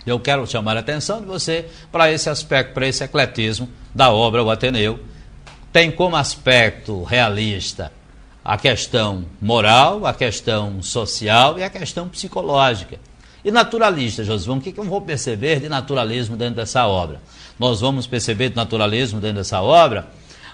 Eu quero chamar a atenção de você para esse aspecto, para esse ecletismo da obra O Ateneu. Tem como aspecto realista a questão moral, a questão social e a questão psicológica. E naturalista, Josué, o que eu vou perceber de naturalismo dentro dessa obra? Nós vamos perceber de naturalismo dentro dessa obra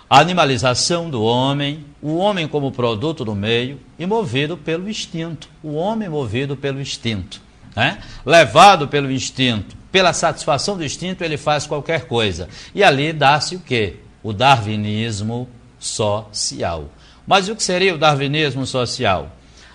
a animalização do homem, o homem como produto do meio e movido pelo instinto. O homem movido pelo instinto, né? Levado pelo instinto, pela satisfação do instinto, ele faz qualquer coisa. E ali dá-se o quê? O darwinismo social. Mas o que seria o darwinismo social?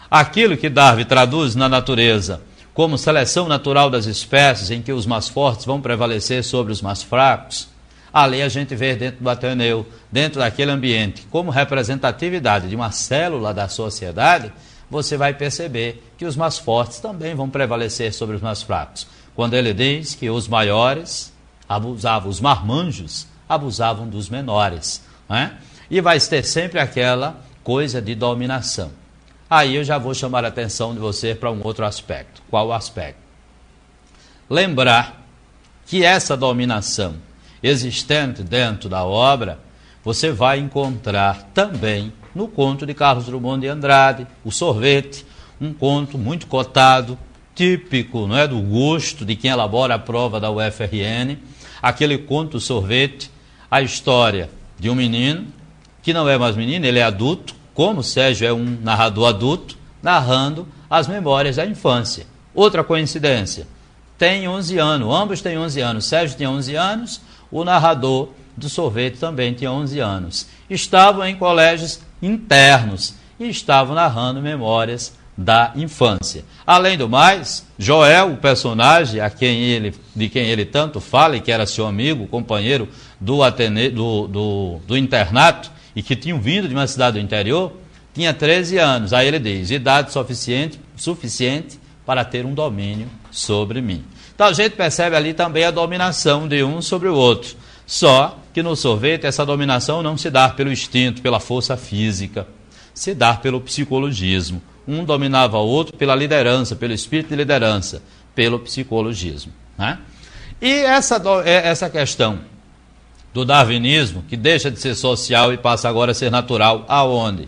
Aquilo que Darwin traduz na natureza como seleção natural das espécies, em que os mais fortes vão prevalecer sobre os mais fracos, ali a gente vê dentro do Ateneu, dentro daquele ambiente, como representatividade de uma célula da sociedade, você vai perceber que os mais fortes também vão prevalecer sobre os mais fracos. Quando ele diz que os maiores abusavam, os marmanjos abusavam dos menores, né? E vai ter sempre aquela coisa de dominação. Aí eu já vou chamar a atenção de você para um outro aspecto. Qual o aspecto? Lembrar que essa dominação existente dentro da obra, você vai encontrar também no conto de Carlos Drummond de Andrade, O Sorvete, um conto muito cotado, típico, não é, do gosto de quem elabora a prova da UFRN, aquele conto O Sorvete, a história de um menino, que não é mais menino, ele é adulto, como o Sérgio é um narrador adulto, narrando as memórias da infância. Outra coincidência, tem 11 anos, ambos têm 11 anos, Sérgio tinha 11 anos, o narrador do Sorvete também tinha 11 anos. Estavam em colégios internos e estavam narrando memórias da infância. Além do mais, Joel, o personagem de quem ele tanto fala e que era seu amigo, companheiro do internato, e que tinham vindo de uma cidade do interior, tinha 13 anos. Aí ele diz, idade suficiente para ter um domínio sobre mim. Então a gente percebe ali também a dominação de um sobre o outro. Só que no Sorvete essa dominação não se dá pelo instinto, pela força física, se dá pelo psicologismo. Um dominava o outro pela liderança, pelo espírito de liderança, pelo psicologismo, né? E essa questão do darwinismo, que deixa de ser social e passa agora a ser natural, aonde?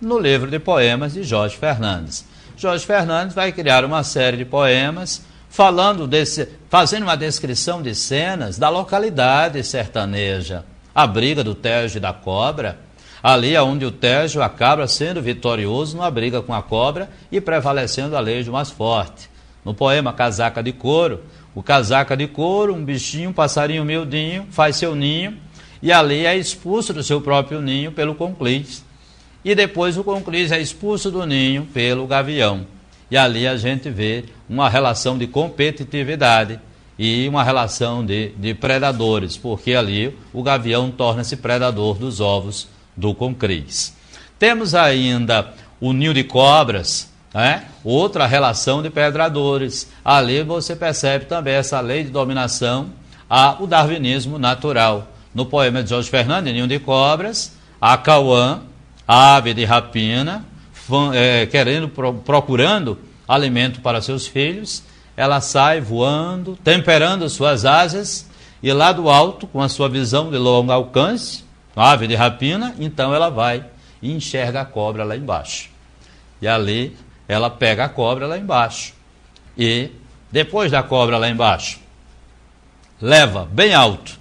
No livro de poemas de Jorge Fernandes. Jorge Fernandes vai criar uma série de poemas fazendo uma descrição de cenas da localidade sertaneja. A briga do Tejo e da cobra, ali onde o Tejo acaba sendo vitorioso numa briga com a cobra e prevalecendo a lei do mais forte. No poema Casaca de Couro, o casaca de couro, um bichinho, um passarinho miudinho, faz seu ninho e ali é expulso do seu próprio ninho pelo conclise. E depois o conclise é expulso do ninho pelo gavião. E ali a gente vê uma relação de competitividade e uma relação de predadores, porque ali o gavião torna-se predador dos ovos do conclise. Temos ainda o ninho de cobras, né? Outra relação de predadores. Ali você percebe também essa lei de dominação, o darwinismo natural. No poema de Jorge Fernandes, Ninho de Cobras, a Cauã, a ave de rapina, procurando alimento para seus filhos, ela sai voando, temperando suas asas, e lá do alto, com a sua visão de longo alcance, a ave de rapina, então ela vai e enxerga a cobra lá embaixo. E ali ela pega a cobra lá embaixo. E depois da cobra lá embaixo, leva bem alto.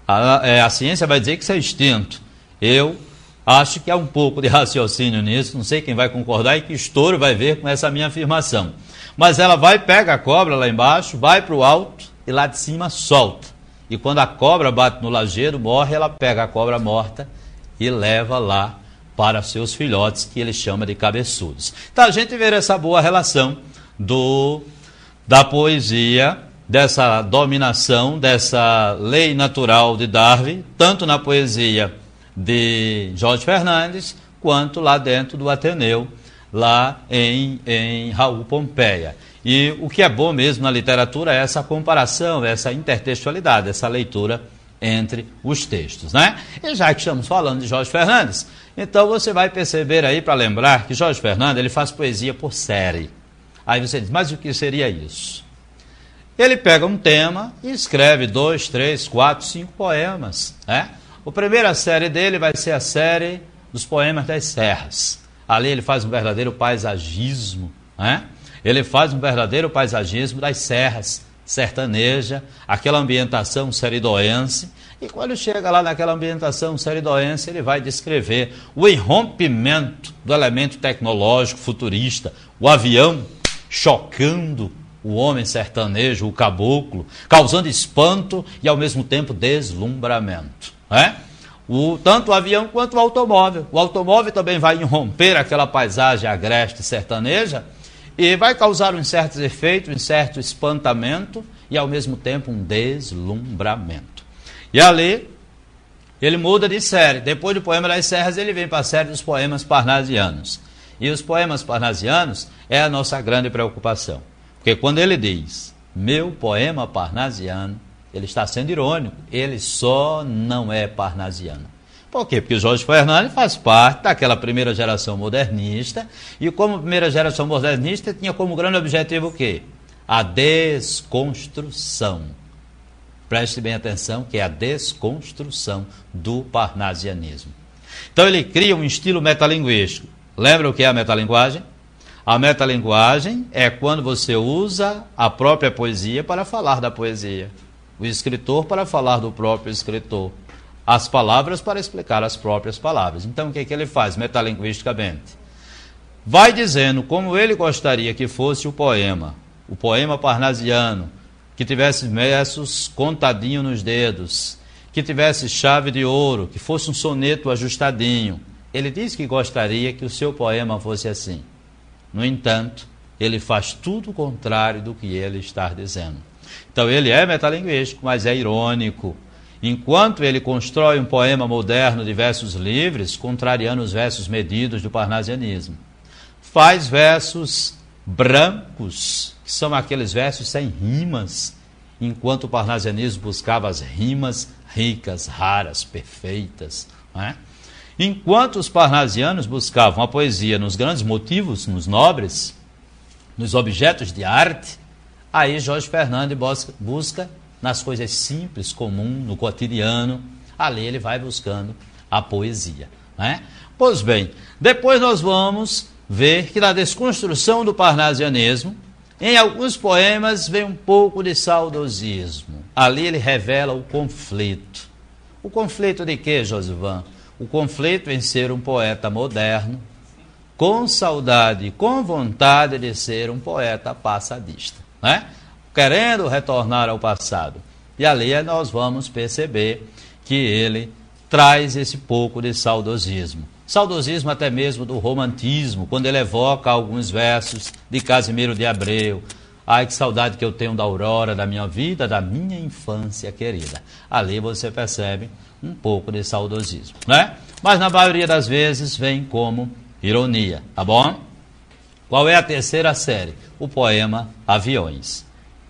A ciência vai dizer que isso é instinto. Eu acho que há um pouco de raciocínio nisso, não sei quem vai concordar e que estouro vai ver com essa minha afirmação. Mas ela pega a cobra lá embaixo, vai para o alto e lá de cima solta. E quando a cobra bate no lajeiro, morre, ela pega a cobra morta e leva lá para seus filhotes, que ele chama de cabeçudos. Então a gente vê essa boa relação da poesia, dessa dominação, dessa lei natural de Darwin, tanto na poesia de Jorge Fernandes, quanto lá dentro do Ateneu, lá em Raul Pompeia. E o que é bom mesmo na literatura é essa comparação, essa intertextualidade, essa leitura entre os textos, né? E já que estamos falando de Jorge Fernandes, então você vai perceber aí, para lembrar, que Jorge Fernandes ele faz poesia por série. Aí você diz, mas o que seria isso? Ele pega um tema e escreve 2, 3, 4, 5 poemas. Né? A primeira série dele vai ser a série dos poemas das serras. Ali ele faz um verdadeiro paisagismo. Né? Ele faz um verdadeiro paisagismo das serras, sertaneja, aquela ambientação seridoense. E quando chega lá naquela ambientação seridoense, ele vai descrever o irrompimento do elemento tecnológico futurista, o avião chocando o homem sertanejo, o caboclo, causando espanto e ao mesmo tempo deslumbramento. Né? Tanto o avião quanto o automóvel. O automóvel também vai irromper aquela paisagem agreste sertaneja e vai causar um certo efeito, um certo espantamento e ao mesmo tempo um deslumbramento. E ali ele muda de série. Depois do poema das serras ele vem para a série dos poemas parnasianos. E os poemas parnasianos é a nossa grande preocupação. Porque quando ele diz, meu poema parnasiano, ele está sendo irônico, ele só não é parnasiano. Por quê? Porque Jorge Fernandes faz parte daquela primeira geração modernista, e como primeira geração modernista tinha como grande objetivo o quê? A desconstrução. Preste bem atenção que é a desconstrução do parnasianismo. Então ele cria um estilo metalinguístico. Lembra o que é a metalinguagem? A metalinguagem é quando você usa a própria poesia para falar da poesia, o escritor para falar do próprio escritor, as palavras para explicar as próprias palavras. Então o que ele faz metalinguisticamente? Vai dizendo como ele gostaria que fosse o poema parnasiano, que tivesse versos contadinho nos dedos, que tivesse chave de ouro, que fosse um soneto ajustadinho. Ele diz que gostaria que o seu poema fosse assim. No entanto, ele faz tudo o contrário do que ele está dizendo. Então ele é metalinguístico, mas é irônico. Enquanto ele constrói um poema moderno de versos livres, contrariando os versos medidos do parnasianismo. Faz versos brancos, que são aqueles versos sem rimas, enquanto o parnasianismo buscava as rimas ricas, raras, perfeitas. Não é? Enquanto os parnasianos buscavam a poesia nos grandes motivos, nos nobres, nos objetos de arte, aí Jorge Fernandes busca nas coisas simples, comuns, no cotidiano, ali ele vai buscando a poesia. Né? Pois bem, depois nós vamos ver que na desconstrução do parnasianismo, em alguns poemas vem um pouco de saudosismo. Ali ele revela o conflito. O conflito de quê, Josivan? O conflito em ser um poeta moderno, com saudade, com vontade de ser um poeta passadista, né? Querendo retornar ao passado. E ali nós vamos perceber que ele traz esse pouco de saudosismo. Saudosismo até mesmo do romantismo, quando ele evoca alguns versos de Casimiro de Abreu. Ai, que saudade que eu tenho da aurora da minha vida, da minha infância querida. Ali você percebe um pouco de saudosismo, né? Mas na maioria das vezes vem como ironia, tá bom? Qual é a terceira série? O poema Aviões.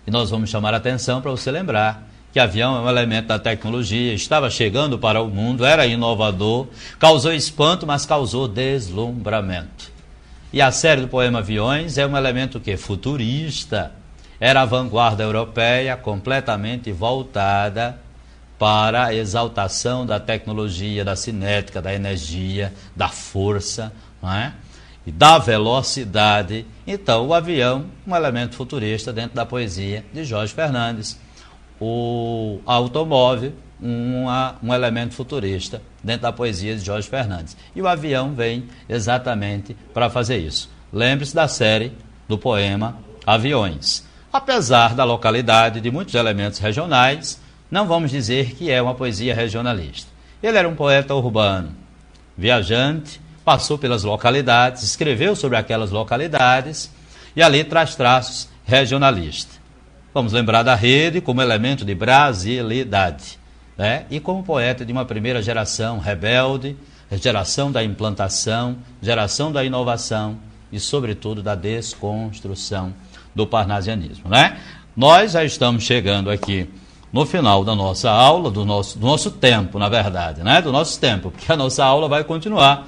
E nós vamos chamar a atenção para você lembrar que avião é um elemento da tecnologia, estava chegando para o mundo, era inovador, causou espanto, mas causou deslumbramento. E a série do poema Aviões é um elemento que futurista, era a vanguarda europeia completamente voltada para a exaltação da tecnologia, da cinética, da energia, da força, não é? E da velocidade. Então, o avião, um elemento futurista dentro da poesia de Jorge Fernandes. O automóvel, um elemento futurista dentro da poesia de Jorge Fernandes. E o avião vem exatamente para fazer isso. Lembre-se da série do poema Aviões. Apesar da localidade de muitos elementos regionais, não vamos dizer que é uma poesia regionalista. Ele era um poeta urbano, viajante, passou pelas localidades, escreveu sobre aquelas localidades e ali traz traços regionalistas. Vamos lembrar da Rede como elemento de brasilidade, né? E como poeta de uma primeira geração rebelde, geração da implantação, geração da inovação e, sobretudo, da desconstrução do parnasianismo, né? Nós já estamos chegando aqui no final da nossa aula, do nosso tempo, na verdade, né? Do nosso tempo, porque a nossa aula vai continuar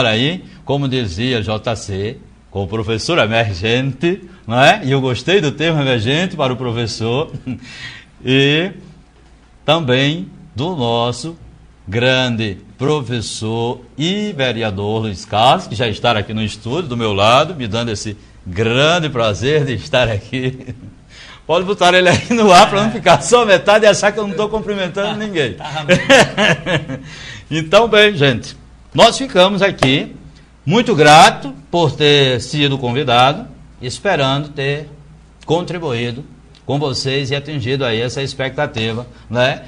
aí, como dizia JC, com o professor emergente, não é? E eu gostei do termo emergente para o professor, e também do nosso grande professor e vereador Luiz Carlos, que já está aqui no estúdio do meu lado, me dando esse grande prazer de estar aqui. Pode botar ele aí no ar para não ficar só metade e achar que eu não estou cumprimentando ninguém. Então, bem, gente, nós ficamos aqui muito grato por ter sido convidado, esperando ter contribuído com vocês e atingido aí essa expectativa, né?